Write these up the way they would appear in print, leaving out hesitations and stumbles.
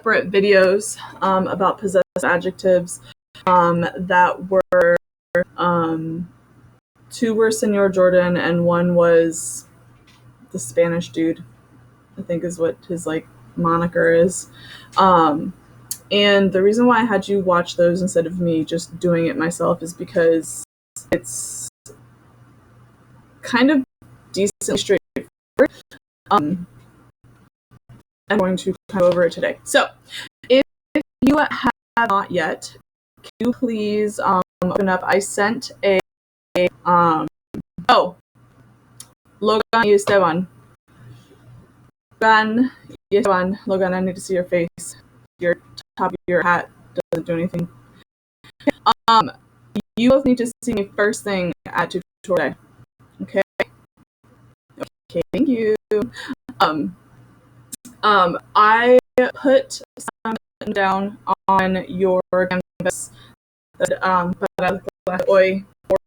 separate videos about possessive adjectives that were, two were Senor Jordan and one was the Spanish dude, I think is what his like moniker is. And the reason why I had you watch those instead of me just doing it myself is because it's kind of decently straightforward. I'm going to go over it today. So, if you have not yet, can you please open up? I sent a Logan y Esteban. Logan, I need to see your face. Your top of your hat doesn't do anything. You both need to see me first thing at tutorial day. Okay? Okay, thank you. I put some down on your canvas para hoy for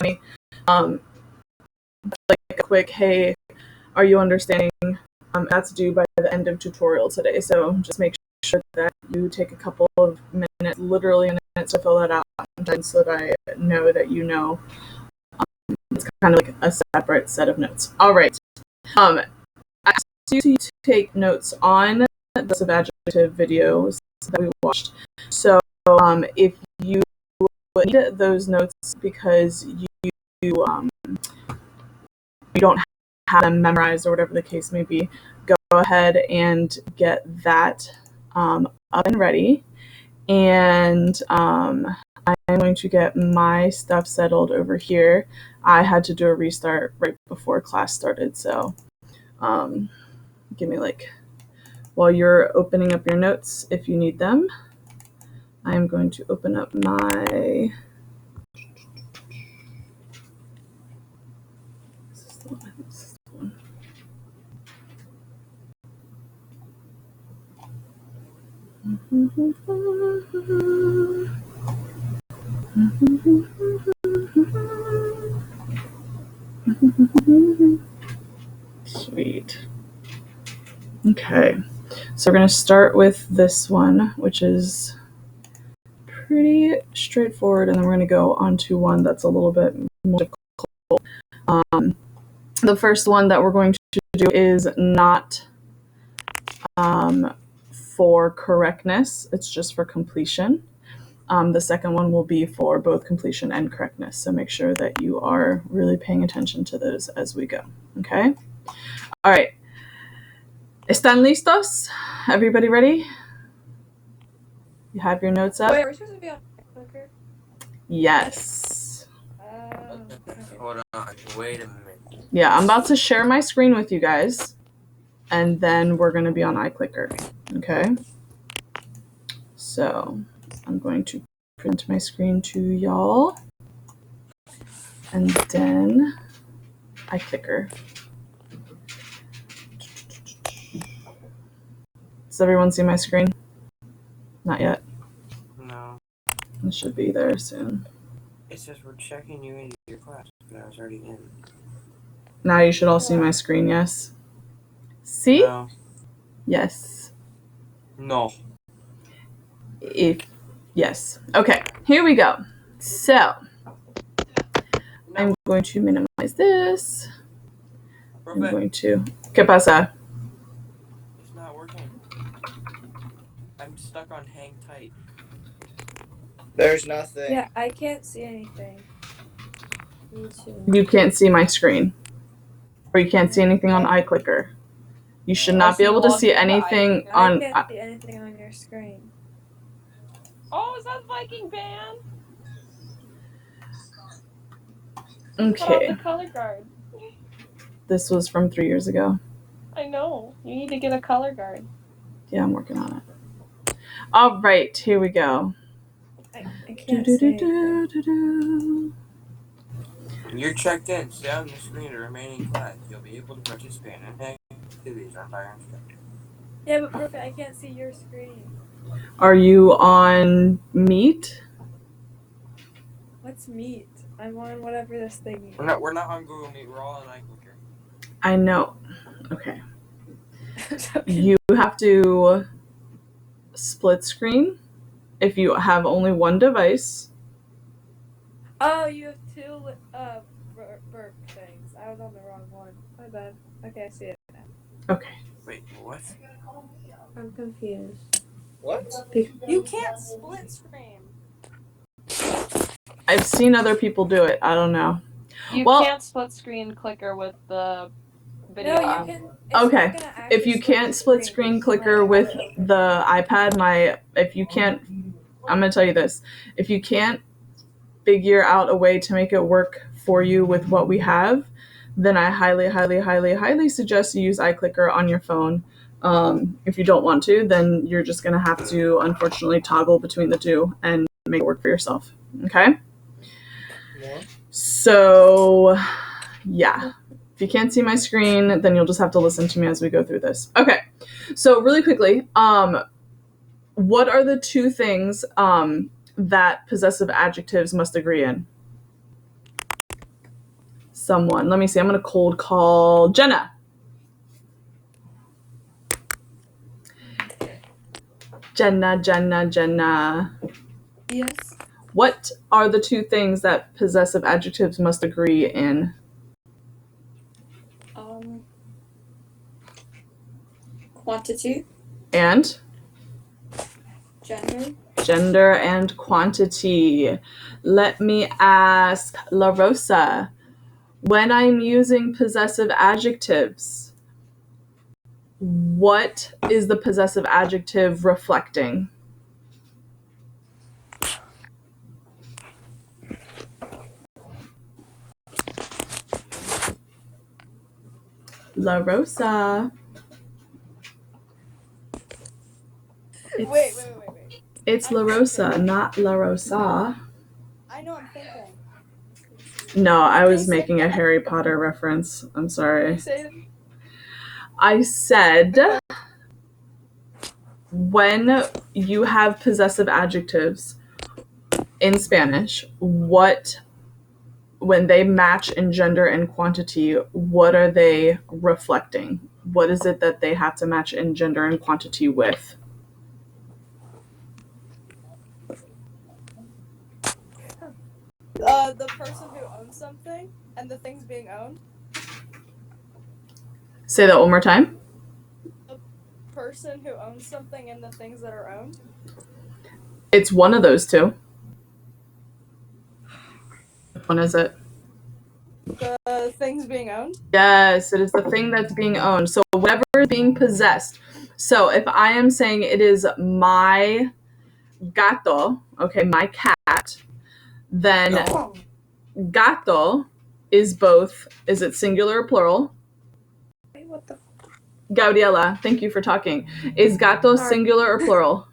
me. Like a quick, hey, are you understanding? That's due by the end of tutorial today. So just make sure that you take a couple of minutes, literally minutes, to fill that out, so that I know that you know. It's kind of like a separate set of notes. All right. I asked you to take notes on the subadjective videos that we watched. So if you need those notes because you don't have them memorized or whatever the case may be, go ahead and get that up and ready. And I'm going to get my stuff settled over here. I had to do a restart right before class started, so give me while you're opening up your notes, if you need them, I am going to open up my Sweet. Okay, so we're going to start with this one, which is pretty straightforward, and then we're going to go on to one that's a little bit more difficult. The first one that we're going to do is not for correctness, it's just for completion. The second one will be for both completion and correctness, so make sure that you are really paying attention to those as we go, okay? All right. ¿Están listos? Everybody ready? You have your notes up? Wait, are we supposed to be on clicker? Yes. Hold on, wait a minute. Yeah, I'm about to share my screen with you guys, and then we're going to be on iClicker, okay? So I'm going to print my screen to y'all, and then iClicker. Does everyone see my screen? Not yet. No. It should be there soon. It says we're checking you into your class, but I was already in. Now you should all see my screen, yes? See? No. Yes. No. Yes. Okay, here we go. So, I'm going to minimize this. I'm going to... ¿Qué pasa? It's not working. I'm stuck on hang tight. There's nothing. Yeah, I can't see anything. Me too. You can't see my screen. Or you can't see anything on iClicker. You should not be able to see anything on... I can't see anything on your screen. Oh, is that Viking band? Okay. The color guard. This was from 3 years ago. I know. You need to get a color guard. Yeah, I'm working on it. All right, here we go. I can't see anything. You're checked in. Stay on the screen to remain in class. You'll be able to participate in hang activities run by our instructor. Yeah, but perfect. I can't see your screen. Are you on Meet? What's Meet? I'm on whatever this thing is. We're not on Google Meet. We're all on iClicker. I know. Okay. You have to split screen if you have only one device. Oh, you have two burp things. I was on the wrong one. My bad. Okay, I see it now. Okay. Wait, what? I'm confused. What? You can't split screen. I've seen other people do it. I don't know. You Well- can't split screen clicker with the video No, you app. can. Okay. If you can't split screen clicker with the iPad, I'm going to tell you this. If you can't figure out a way to make it work for you with what we have, then I highly, highly, highly, highly suggest you use iClicker on your phone. If you don't want to, then you're just going to have to, unfortunately, toggle between the two and make it work for yourself. Okay? More? So, yeah. If you can't see my screen, then you'll just have to listen to me as we go through this. Okay. So, really quickly, what are the two things that possessive adjectives must agree in? Someone. Let me see. I'm going to cold call Jenna. Jenna. Yes. What are the two things that possessive adjectives must agree in? Quantity, And? gender. Gender and quantity. Let me ask La Rosa. When I'm using possessive adjectives, what is the possessive adjective reflecting? La Rosa. Wait. It's La Rosa, not La Rosa. I know I'm thinking. No, I was making a Harry Potter reference. I'm sorry. I said when you have possessive adjectives in Spanish, when they match in gender and quantity, what are they reflecting? What is it that they have to match in gender and quantity with? The person who owns something and the things being owned. Say that one more time. Person who owns something and the things that are owned. It's one of those two. Which one is it? The things being owned. Yes, it is the thing that's being owned. So whatever is being possessed. So if I am saying it is my gato, okay, my cat, then gato is both, is it singular or plural? Wait, what the? Gabriela, thank you for talking. Is gato Sorry. singular or plural?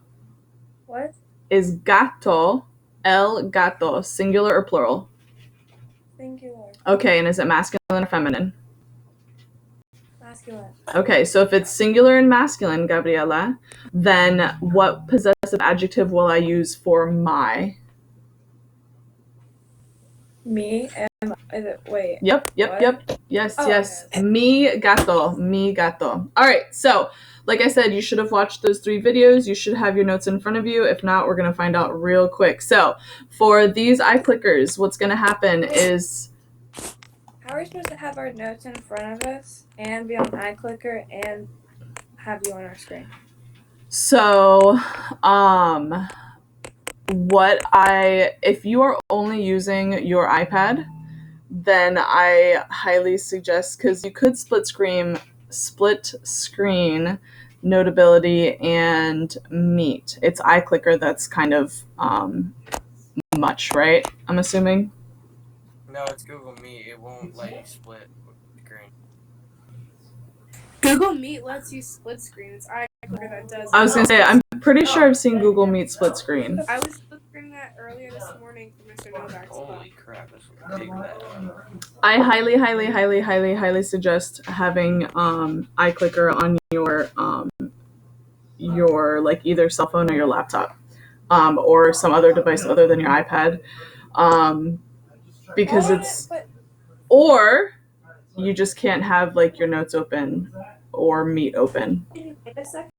What? Is gato, el gato, singular or plural? Singular. Okay, and is it masculine or feminine? Masculine. Okay, so if it's singular and masculine, Gabriela, then what possessive adjective will I use for my? Me and is it? Wait. Yep. What? Yes, Oh, yes. okay. Mi gato. All right, so like I said, you should have watched those 3 videos. You should have your notes in front of you. If not, we're going to find out real quick. So for these iClickers, what's going to happen is... How are we supposed to have our notes in front of us and be on iClicker and have you on our screen? So, if you are only using your iPad, then I highly suggest, because you could split screen Notability and Meet. It's iClicker that's kind of much, right? I'm assuming. No, it's Google Meet. It won't let you split screen. Google Meet lets you split screen. It's iClicker that does. I was gonna say, I'm pretty sure I've seen Google Meet split screen. I was split screening that earlier this morning for Mr. Novak's Holy class. crap, that's a big bad. I highly, highly, highly, highly, highly suggest having iClicker on your like either cell phone or your laptop, or some other device other than your iPad, because it's, or you just can't have like your notes open or Meet open. Can you wait a second?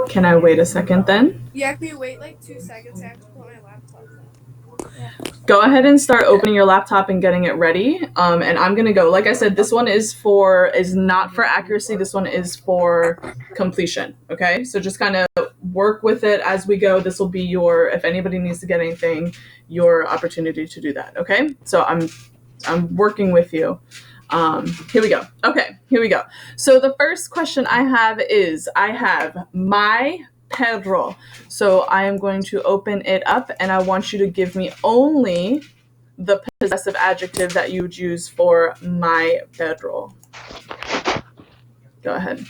Can I wait a second then? Yeah, can you wait like 2 seconds? I have to put my laptop down. Go ahead and start opening your laptop and getting it ready. And I'm gonna go. Like I said, this one is not for accuracy. This one is for completion. Okay, so just kind of work with it as we go. This will be if anybody needs to get anything, your opportunity to do that. Okay, so I'm working with you. Here we go. Okay, here we go. So the first question I have is, I have my perro. So I am going to open it up and I want you to give me only the possessive adjective that you would use for my perro. Go ahead.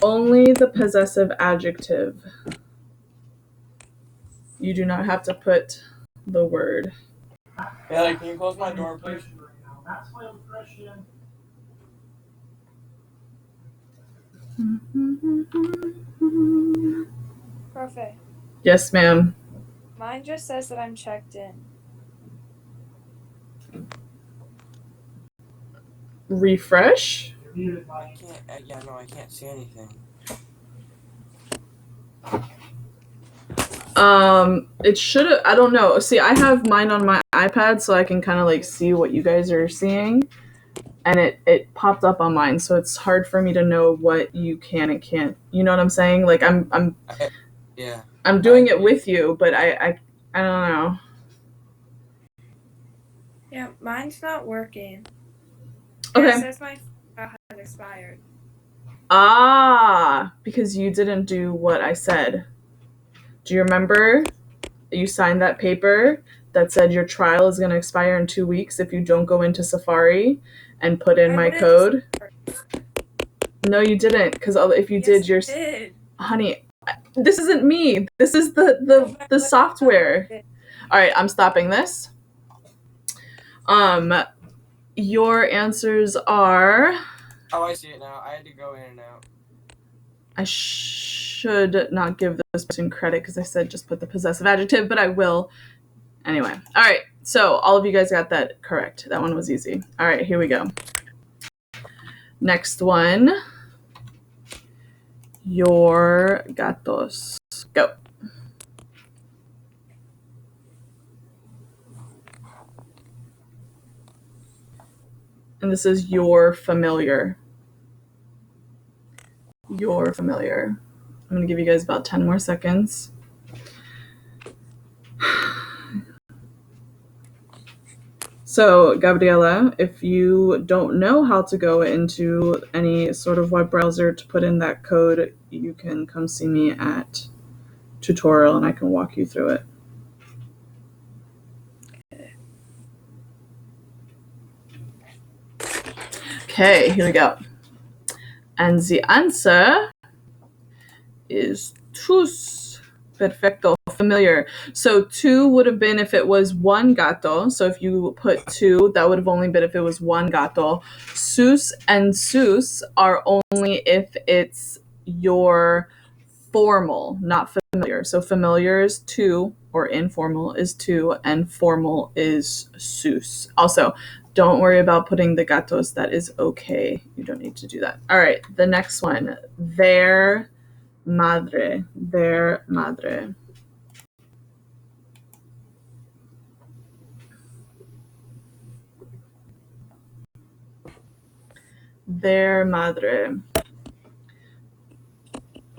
Only the possessive adjective. You do not have to put the word. Bailey, can you close my door, please? Perfect. Yes, ma'am. Mine just says that I'm checked in. Refresh. I can't. I can't see anything. It should have, I don't know. See, I have mine on my iPad so I can kind of like see what you guys are seeing. And it popped up on mine, so it's hard for me to know what you can and can't. You know what I'm saying? Like I'm doing it with you, but I don't know. Yeah, mine's not working. Okay. It says my file has expired. Because you didn't do what I said. Do you remember? You signed that paper that said your trial is going to expire in 2 weeks if you don't go into Safari and put in my code. No, you didn't. Because if you did, you're... Honey, this isn't me. This is the software. All right, I'm stopping this. Your answers are... Oh, I see it now. I had to go in and out. I should not give this person credit because I said just put the possessive adjective, but I will. Anyway. All right. So all of you guys got that correct. That one was easy. All right, here we go. Next one. Your gatos. Go. And this is your familiar. Your familiar. I'm going to give you guys about 10 more seconds. So, Gabriela, if you don't know how to go into any sort of web browser to put in that code, you can come see me at tutorial and I can walk you through it. Okay, here we go. And the answer is tous. Perfecto. Familiar. So 2 would have been if it was one gato. So if you put 2, that would have only been if it was one gato. Sus and sus are only if it's your formal, not familiar. So familiar is 2, or informal is 2, and formal is sus. Also, don't worry about putting the gatos. That is okay. You don't need to do that. All right, the next one. Their madre. Their madre. Their madre.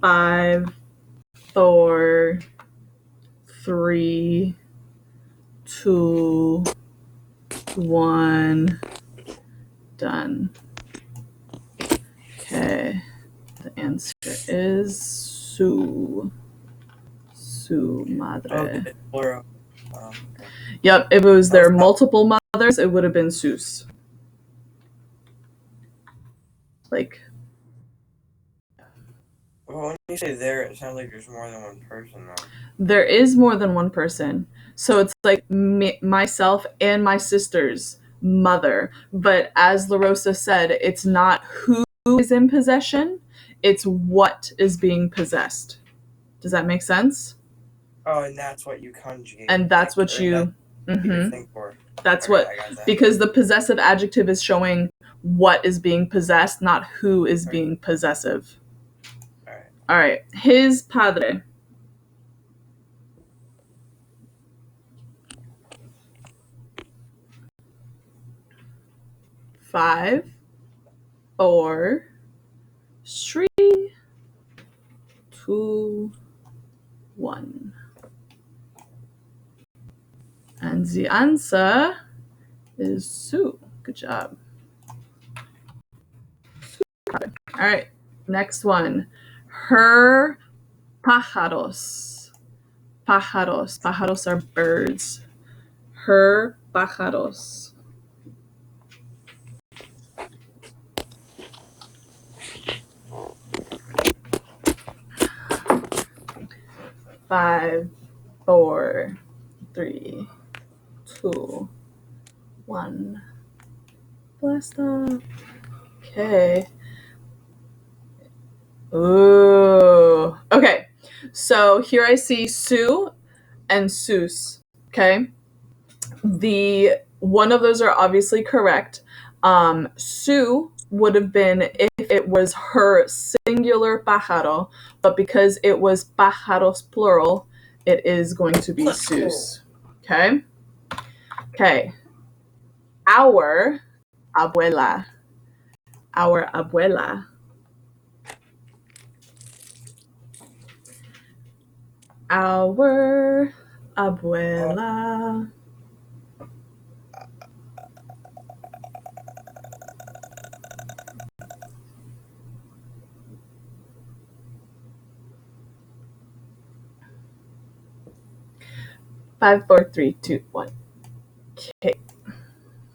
5, 4, 3, 2, 1. Done. Okay. The answer is su. Su madre. Plural. Yep, if it was their multiple mothers, it would have been sus. Like... Well, when you say there, it sounds like there's more than one person, though. There is more than one person. So it's like myself and my sister's mother. But as LaRosa said, it's not who is in possession, it's what is being possessed. Does that make sense? Oh, and that's what you conjugate. And that's what you... That's what... Because the possessive adjective is showing what is being possessed, not who is being possessive. All right. His padre. Five, four, three, two, one. And the answer is Sue. Good job. All right. Next one. Her pájaros. Pájaros. Pájaros are birds. Her pájaros. Five, four, three, two, one. Blast off. Okay. Ooh. Okay. So here I see Sue and Seuss. Okay. The one of those are obviously correct. Sue would have been if it was her singular pájaro, but because it was pájaros plural, it is going to be Seuss. Okay? Okay. Our abuela. Our abuela. Our abuela. Five, four, three, two, one. Okay.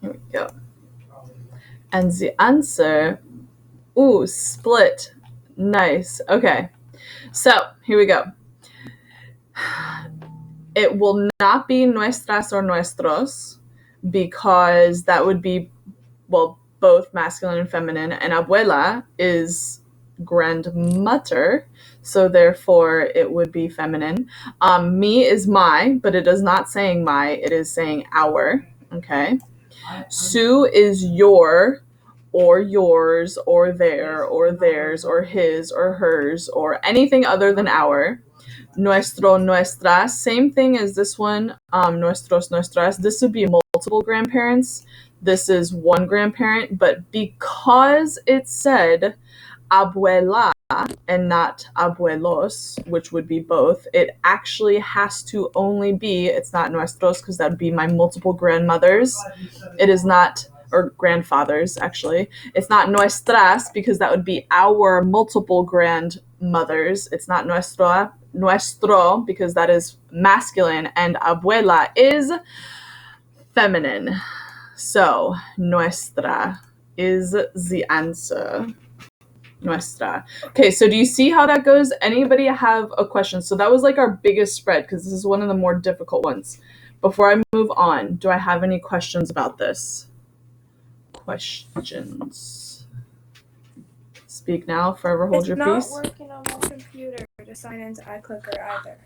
Here we go. And the answer, ooh, split. Nice. Okay. So here we go. It will not be nuestras or nuestros because that would be, well, both masculine and feminine. And abuela is grandmother, so therefore it would be feminine. Me is my, but it is not saying my, it is saying our. Okay. Sue is your, or yours, or their, or theirs, or his, or hers, or anything other than our. Nuestro, nuestra, same thing as this one. Nuestros, nuestras. This would be multiple grandparents. This is one grandparent, but because it said abuela and not abuelos, which would be both, it actually has to only be, it's not nuestros because that would be my multiple grandmothers. It is not, or grandfathers actually. It's not nuestras because that would be our multiple grandmothers. It's not nuestro because that is masculine, and abuela is feminine. So nuestra is the answer. Nuestra. Okay, so do you see how that goes? Anybody have a question? So that was like our biggest spread because this is one of the more difficult ones. Before I move on, do I have any questions about this? Questions? Speak now, forever hold your peace. It's not working on my computer to sign into iClicker either.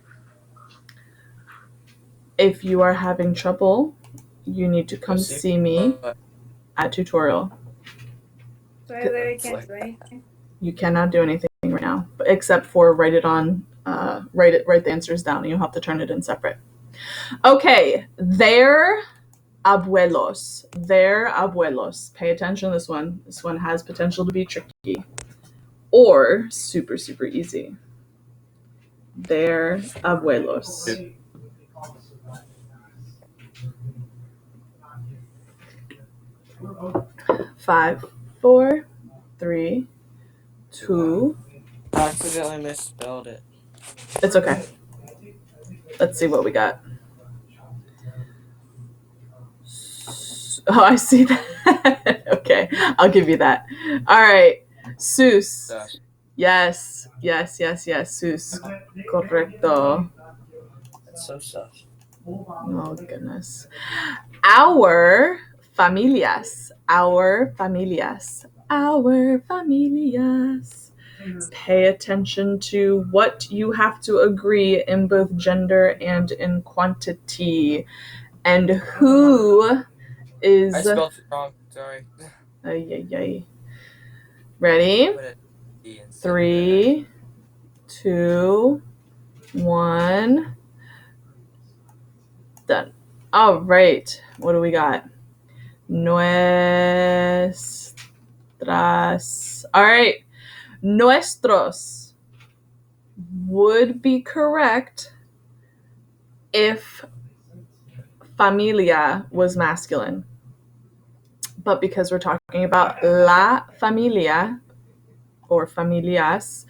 If you are having trouble, you need to come see me at tutorial. So I literally can't do anything. You cannot do anything right now, except for write the answers down, and you'll have to turn it in separate. Okay, their abuelos. Their abuelos. Pay attention to this one. This one has potential to be tricky. Or super, super easy. Their abuelos. Five, four, three, two. I accidentally misspelled it. It's okay. Let's see what we got. Oh, I see that. Okay, I'll give you that. All right, Seuss. Yes. Seuss. Correcto. That's so sus. Oh, goodness. Our familias. Our familias. Our familias. Pay attention to what you have to agree in both gender and in quantity. And who is... I spelled it wrong. Sorry. Ready? 3, 2, 1. Done. All right. What do we got? Nuestras. All right. Nuestros would be correct if familia was masculine. But because we're talking about la familia or familias,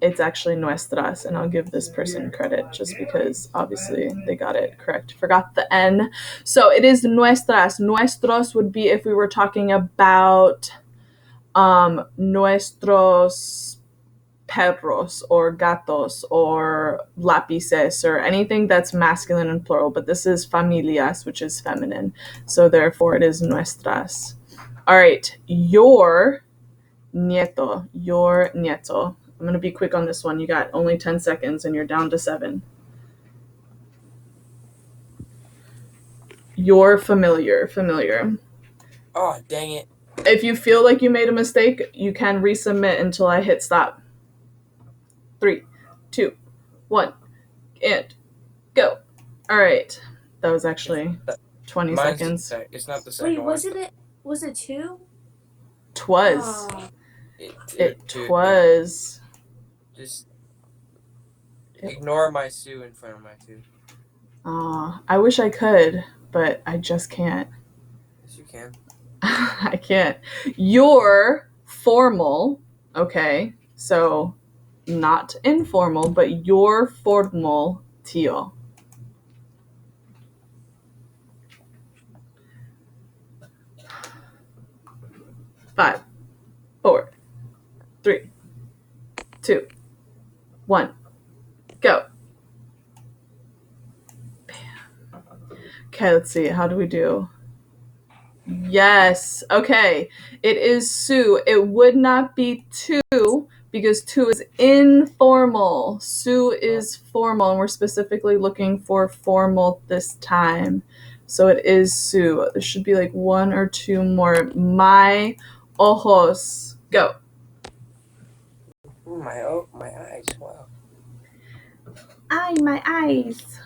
it's actually nuestras, and I'll give this person credit just because obviously they got it correct. Forgot the N. So it is nuestras. Nuestros would be if we were talking about nuestros perros or gatos or lápices or anything that's masculine and plural, but this is familias, which is feminine. So therefore it is nuestras. All right, your nieto. I'm going to be quick on this one. You got only 10 seconds and you're down to 7. Your familiar. Oh, dang it. If you feel like you made a mistake, you can resubmit until I hit stop. 3, 2, 1, and go. All right. That was actually 20 seconds. It's not the second Wait, one. was it 2? Twas. Oh. It was. Just ignore my Sue in front of my 2. I wish I could, but I just can't. Yes, you can. I can't. Your formal, okay, so not informal, but your formal tío. Five, 4, 3, 2, 1, go. Bam. Okay, let's see. How do we do? Yes. Okay. It is Sue. It would not be 2 because 2 is informal. Sue is formal, and we're specifically looking for formal this time. So it is Sue. There should be like 1 or 2 more. My ojos. Go. Ooh, my eyes. Wow. My eyes.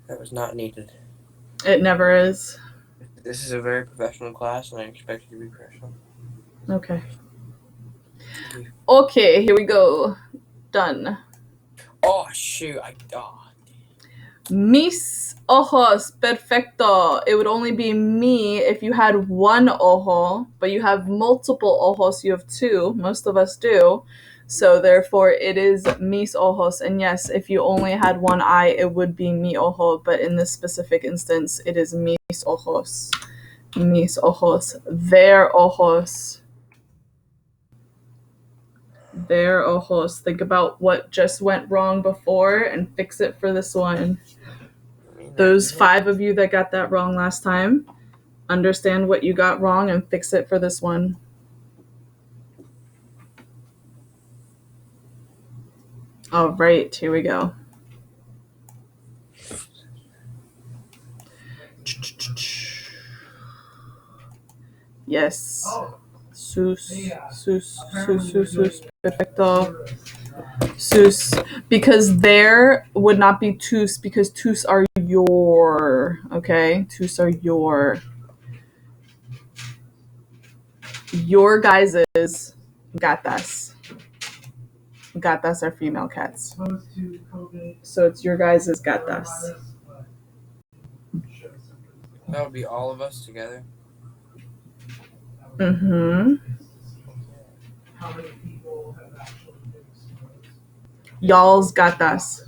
That was not needed. It never is. This is a very professional class, and I expect you to be professional. Okay. Okay, here we go. Done. Oh, shoot. Mis ojos, perfecto. It would only be me if you had 1 ojo, but you have multiple ojos. You have 2. Most of us do. So therefore, it is mis ojos. And yes, if you only had 1 eye, it would be mi ojo. But in this specific instance, it is mis ojos. Mis ojos. Their ojos. Their ojos. Think about what just went wrong before and fix it for this one. Those 5 of you that got that wrong last time, understand what you got wrong and fix it for this one. All right, here we go. Yes. Sus, perfecto. Sus, because there would not be tus, because tus are your, okay? Tus are your. Your guys' gatas. Gatas are female cats. So it's your guys' gatas. That would be all of us together. Mm-hmm. Y'all's gatas.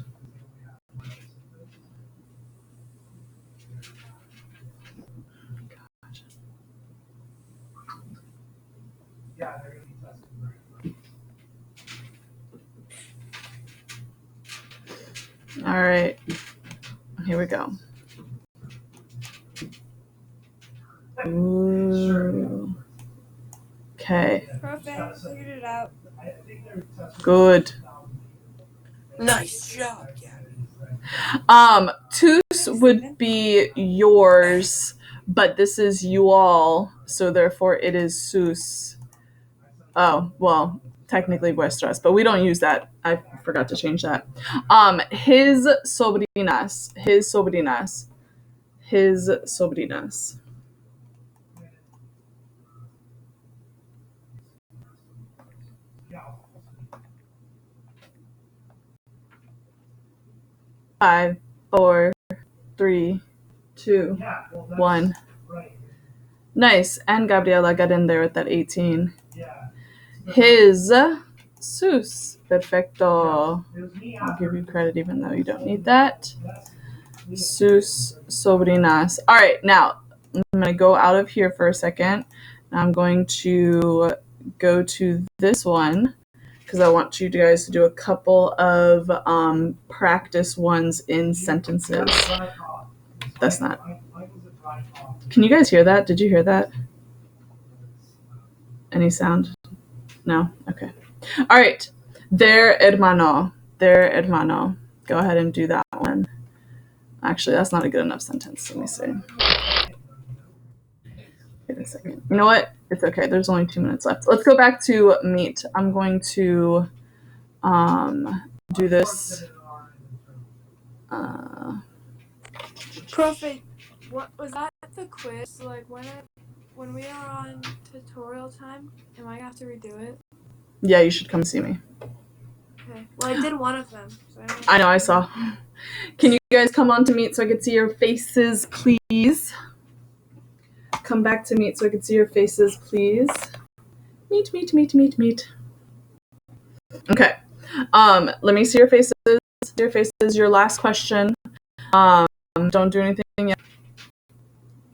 All right. Here we go. Ooh. Okay. Perfect. Figured it out. Good. Nice job, Tus would be yours, but this is you all, so therefore it is sus. Oh, well, technically vuestras, but we don't use that. I forgot to change that. His sobrinas. His sobrinas. His sobrinas. Five, four, three, two, one. Nice. And Gabriela got in there with that 18. His sus. Perfecto. I'll give you credit even though you don't need that. Sus sobrinas. All right, now I'm going to go out of here for a second. I'm going to go to this one because I want you guys to do a couple of practice ones in sentences. That's not. Can you guys hear that? Did you hear that? Any sound? No? Okay. All right. Their hermano. Their hermano. Go ahead and do that one. Actually, that's not a good enough sentence. Let me see. Wait a second. You know what? It's okay. There's only 2 minutes left. Let's go back to meet. I'm going to do this. Profe, what was that the quiz? Like when we are on tutorial time, am I gonna have to redo it? Yeah, you should come see me. Okay. Well, I did one of them. So I know, I saw. Can you guys come on to meet so I can see your faces, please? Come back to meet so I can see your faces, please. Meet, meet, meet, meet, meet. Okay. Let me see your faces. Your faces. Your last question. Don't do anything yet.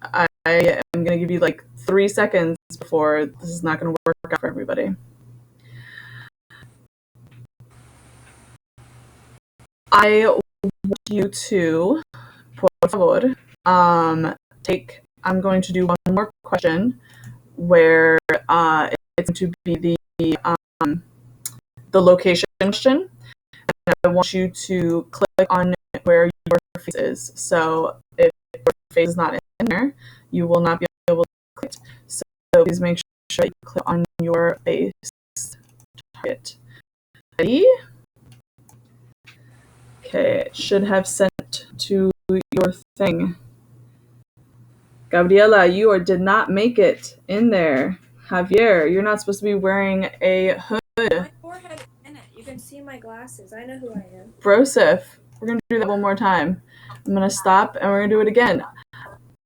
I am gonna give you like 3 seconds before this is not gonna work out for everybody. I want you to, por favor, I'm going to do one more question where it's going to be the location question. And I want you to click on where your face is. So if your face is not in there, you will not be able to click it. So please make sure you click on your face target. Ready? Okay, it should have sent to your thing. Gabriela, you did not make it in there. Javier, you're not supposed to be wearing a hood. my forehead is in it. You can see my glasses. I know who I am. Broseph, we're going to do that one more time. I'm going to stop and we're going to do it again.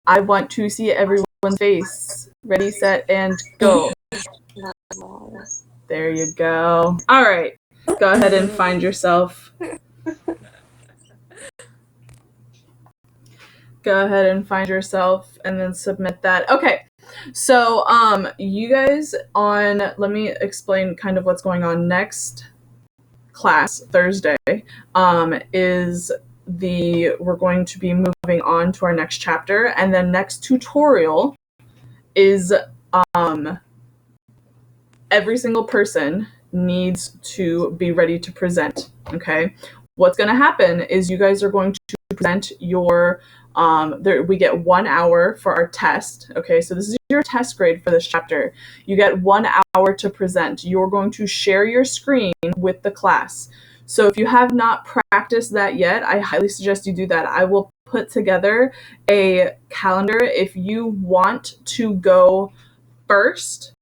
I want to see everyone's face. Ready, set, and go. There you go. All right. Go ahead and find yourself. Go ahead and find yourself and then submit that. Okay. So, you guys let me explain kind of what's going on next class Thursday, we're going to be moving on to our next chapter, and then next tutorial is, every single person needs to be ready to present, okay? What's going to happen is you guys are going to present your, we get 1 hour for our test, okay? So this is your test grade for this chapter. You get 1 hour to present. You're going to share your screen with the class. So if you have not practiced that yet, I highly suggest you do that. I will put together a calendar. If you want to go first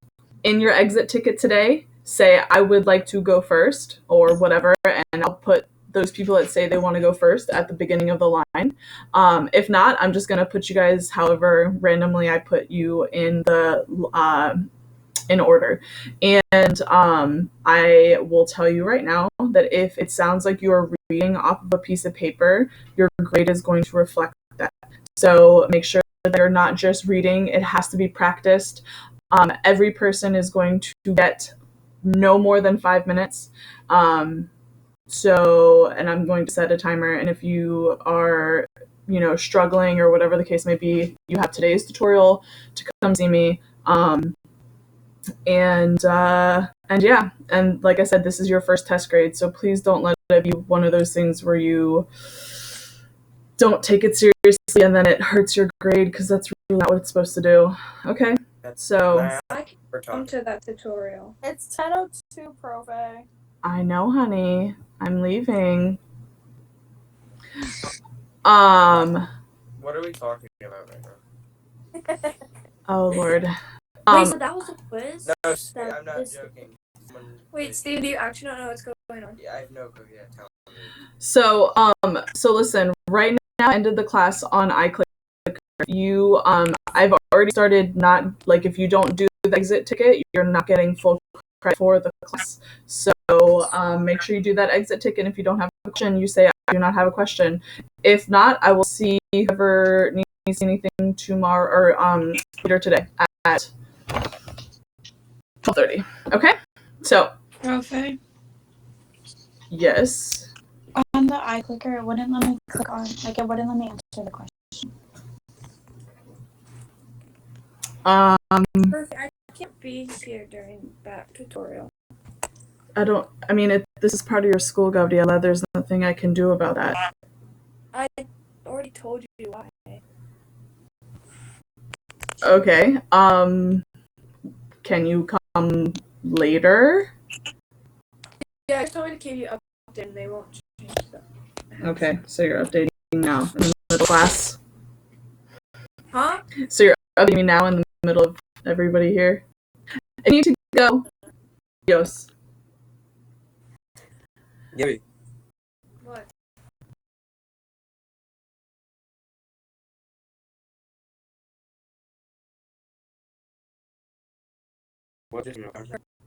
in your exit ticket today, say, I would like to go first or whatever, and I'll put those people that say they want to go first at the beginning of the line. If not, I'm just going to put you guys however randomly I put you in the in order. And I will tell you right now that if it sounds like you are reading off of a piece of paper, your grade is going to reflect that. So make sure that you're not just reading, it has to be practiced. Every person is going to get no more than 5 minutes. And I'm going to set a timer, and if you are, struggling or whatever the case may be, you have today's tutorial to come see me. And yeah, and like I said, this is your first test grade, so please don't let it be one of those things where you don't take it seriously and then it hurts your grade, because that's really not what it's supposed to do. Okay, So I can We're come talking. to that tutorial. It's 10:02, Profe. I know, honey. I'm leaving. What are we talking about right now? Oh Lord. Wait, so that was a quiz? No, That I'm not is- joking. Wait, Steve, do you actually not know what's going on? Yeah, I have no clue. Yeah, tell me. So listen, right now I ended the class on iClicker. You I've already started not like if you don't do the exit ticket, you're not getting full credit for the class. So make sure you do that exit ticket. If you don't have a question, you say I do not have a question. If not, I will see whoever needs anything tomorrow or later today at 12:30. Okay? So Profe, yes. on the iClicker, it wouldn't let me click on, like, it wouldn't let me answer the question. Perfect. I can't be here during that tutorial. This is part of your school, Gabriela. There's nothing I can do about that. I already told you why. Okay. Can you come later? Yeah, I just told me to keep you updated and they won't change stuff. Okay, so you're updating now in the middle class. Huh? So you're updating me now in the middle of everybody here. I need to go. Adios. Gibby. What? What is